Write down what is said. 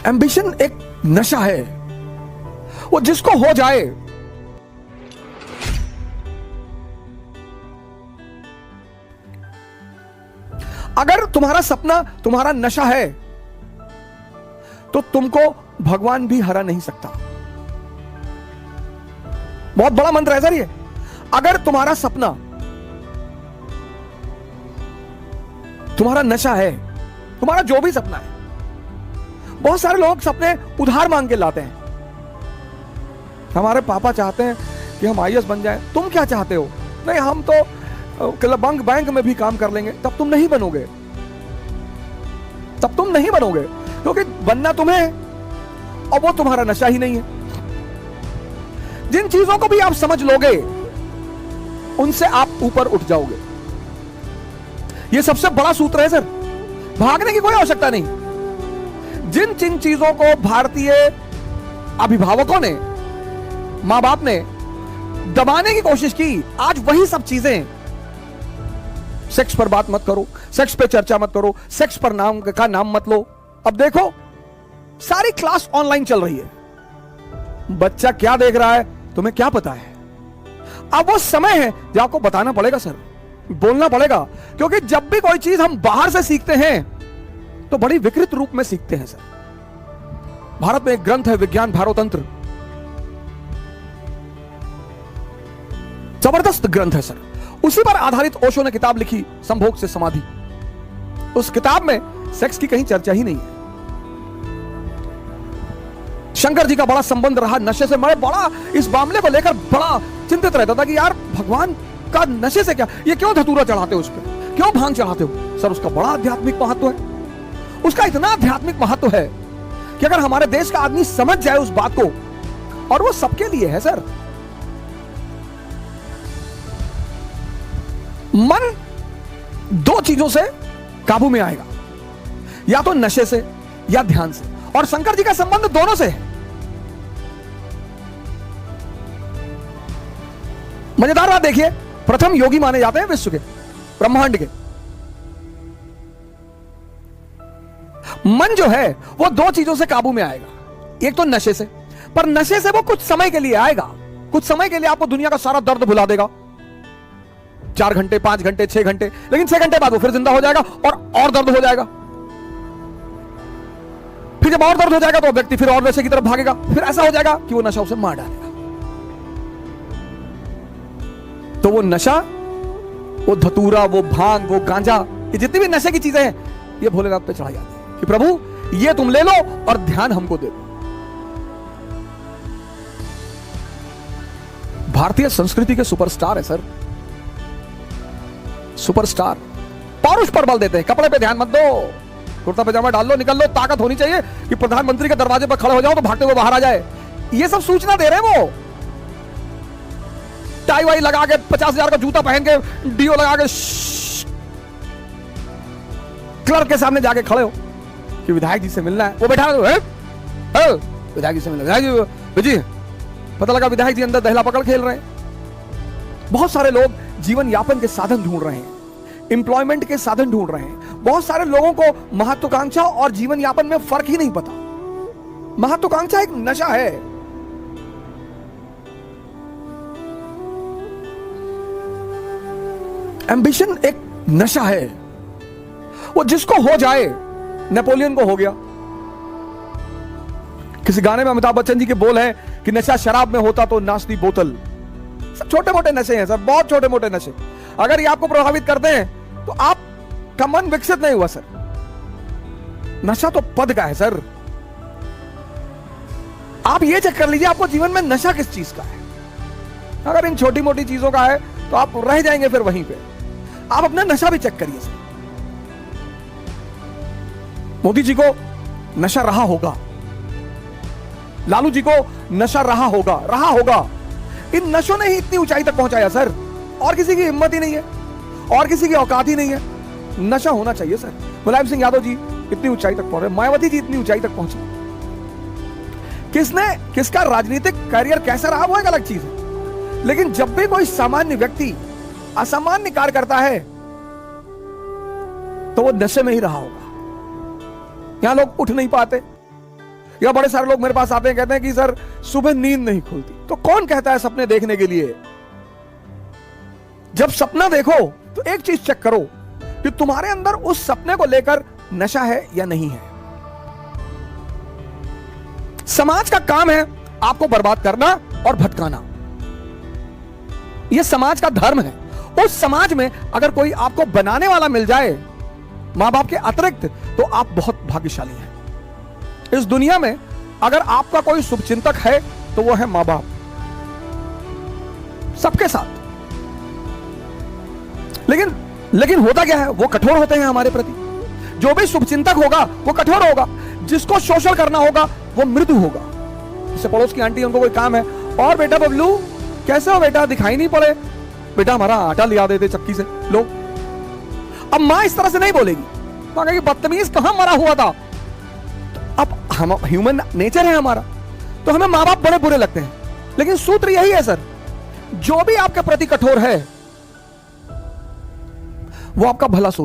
Ambition एक नशा है, वो जिसको हो जाए अगर तुम्हारा सपना तुम्हारा नशा है तो तुमको भगवान भी हरा नहीं सकता। बहुत बड़ा मंत्र है सर ये। अगर तुम्हारा सपना तुम्हारा नशा है, तुम्हारा जो भी सपना है, बहुत सारे लोग सपने उधार मांग के लाते हैं। हमारे पापा चाहते हैं कि हम आईएएस बन जाएं, तुम क्या चाहते हो? नहीं, हम तो बैंक में भी काम कर लेंगे। तब तुम नहीं बनोगे, तब तुम नहीं बनोगे, क्योंकि बनना तुम्हें है और वो तुम्हारा नशा ही नहीं है। जिन चीजों को भी आप समझ लोगे उनसे आप ऊपर उठ जाओगे। यह सबसे बड़ा सूत्र है सर, भागने की कोई आवश्यकता नहीं। जिन जिन चीजों को भारतीय अभिभावकों ने, मां बाप ने दबाने की कोशिश की, आज वही सब चीजें, सेक्स पर बात मत करो, सेक्स पे चर्चा मत करो, सेक्स पर नाम का नाम मत लो। अब देखो सारी क्लास ऑनलाइन चल रही है, बच्चा क्या देख रहा है तुम्हें क्या पता है? अब वो समय है जो आपको बताना पड़ेगा सर, बोलना पड़ेगा, क्योंकि जब भी कोई चीज हम बाहर से सीखते हैं तो बड़ी विकृत रूप में सीखते हैं सर। भारत में एक ग्रंथ है विज्ञान भारोतंत्र, जबरदस्त ग्रंथ है सर। उसी पर आधारित ओशो ने किताब लिखी संभोग से समाधि। उस किताब में सेक्स की कहीं चर्चा ही नहीं है। शंकर जी का बड़ा संबंध रहा नशे से। मैं बड़ा इस मामले को लेकर बड़ा चिंतित रहता था कि यार भगवान का नशे से क्या, ये क्यों धतूरा चढ़ाते हो उस पर, क्यों भांग चढ़ाते हो? सर उसका बड़ा आध्यात्मिक महत्व है। उसका इतना आध्यात्मिक महत्व है कि अगर हमारे देश का आदमी समझ जाए उस बात को, और वो सबके लिए है सर। मन दो चीजों से काबू में आएगा, या तो नशे से या ध्यान से, और शंकर जी का संबंध दोनों से है। मजेदार बात देखिए, प्रथम योगी माने जाते हैं विश्व के, ब्रह्मांड के। मन जो है वो दो चीजों से काबू में आएगा, एक तो नशे से, पर नशे से वो कुछ समय के लिए आएगा, कुछ समय के लिए आपको दुनिया का सारा दर्द भुला देगा, 4 घंटे 5 घंटे 6 घंटे, लेकिन 6 घंटे बाद वो फिर जिंदा हो जाएगा और दर्द हो जाएगा। फिर जब और दर्द हो जाएगा तो व्यक्ति फिर और नशे की तरफ भागेगा, फिर ऐसा हो जाएगा कि वो नशा उसे मार डालेगा। तो वो नशा, वो धतूरा, वो भांग, वो गांजा, ये जितनी भी नशे की चीजें हैं, ये भोलेनाथ पे चढ़ाई जाती है कि प्रभु ये तुम ले लो और ध्यान हमको दे दो। भारतीय संस्कृति के सुपरस्टार है सर, सुपरस्टार। पौरुष पर बल देते हैं, कपड़े पे ध्यान मत दो, कुर्ता पैजामा डाल लो, निकल लो। ताकत होनी चाहिए कि प्रधानमंत्री के दरवाजे पर खड़े हो जाओ तो भागते हुए बाहर आ जाए। ये सब सूचना दे रहे हैं वो। टाई वाई लगा के, 50,000 का जूता पहन के, डीओ लगा के, क्लर्क के सामने जाके खड़े हो कि विधायक जी से मिलना है। वो बैठा है, विधायक जी से मिलना, विधायक जी, पता लगा विधायक जी अंदर दहला पकड़ खेल रहे हैं। बहुत सारे लोग जीवन यापन के साधन ढूंढ रहे हैं, एम्प्लॉयमेंट के साधन ढूंढ रहे हैं। बहुत सारे लोगों को महत्वाकांक्षा और जीवन यापन में फर्क ही नहीं पता। महत्वाकांक्षा एक नशा है। एम्बिशन एक नशा है, वो जिसको हो जाए। नेपोलियन को हो गया। किसी गाने में अमिताभ बच्चन जी के बोल हैं कि नशा शराब में होता तो नाचती बोतल। सब छोटे मोटे नशे हैं सर, बहुत छोटे मोटे नशे। अगर ये आपको प्रभावित करते हैं तो आपका मन विकसित नहीं हुआ सर। नशा तो पद का है सर। आप ये चेक कर लीजिए आपको जीवन में नशा किस चीज का है। अगर इन छोटी मोटी चीजों का है तो आप रह जाएंगे फिर वहीं पे। आप अपना नशा भी चेक करिए सर। मोदी जी को नशा रहा होगा, लालू जी को नशा रहा होगा। इन नशों ने ही इतनी ऊंचाई तक पहुंचाया सर, और किसी की हिम्मत ही नहीं है, और किसी की औकात ही नहीं है। नशा होना चाहिए सर। मुलायम सिंह यादव जी इतनी ऊंचाई तक पहुंचे, मायावती जी इतनी ऊंचाई तक पहुंची। किसका राजनीतिक करियर कैसा रहा वो एक अलग चीज है, लेकिन जब भी कोई सामान्य व्यक्ति असामान्य कार्य करता है तो वो नशे में ही रहा होगा। यहां लोग उठ नहीं पाते, या बड़े सारे लोग मेरे पास आते हैं, कहते हैं कि सर सुबह नींद नहीं खुलती। तो कौन कहता है सपने देखने के लिए? जब सपना देखो तो एक चीज चेक करो कि तुम्हारे अंदर उस सपने को लेकर नशा है या नहीं है। समाज का काम है आपको बर्बाद करना और भटकाना, यह समाज का धर्म है। उस समाज में अगर कोई आपको बनाने वाला मिल जाए मां बाप के अतिरिक्त, तो आप बहुत भाग्यशाली हैं। इस दुनिया में अगर आपका कोई शुभचिंतक है तो वो है मां बाप, सबके साथ। लेकिन होता क्या है, वो कठोर होते हैं हमारे प्रति। जो भी शुभचिंतक होगा वो कठोर होगा, जिसको शोषण करना होगा वो मृदु होगा। जैसे पड़ोस की आंटी, उनको कोई काम है, और बेटा बबलू कैसे हो बेटा, दिखाई नहीं पड़े, बेटा हमारा आटा लिया देते चक्की से, लो। अब मां इस तरह से नहीं बोलेगी, मां कहेगी बदतमीज कहां मरा हुआ था। अब हम ह्यूमन नेचर है हमारा, तो हमें मां बाप बड़े बुरे लगते हैं। लेकिन सूत्र यही है सर, जो भी आपके प्रति कठोर है वो आपका भला सोचता है।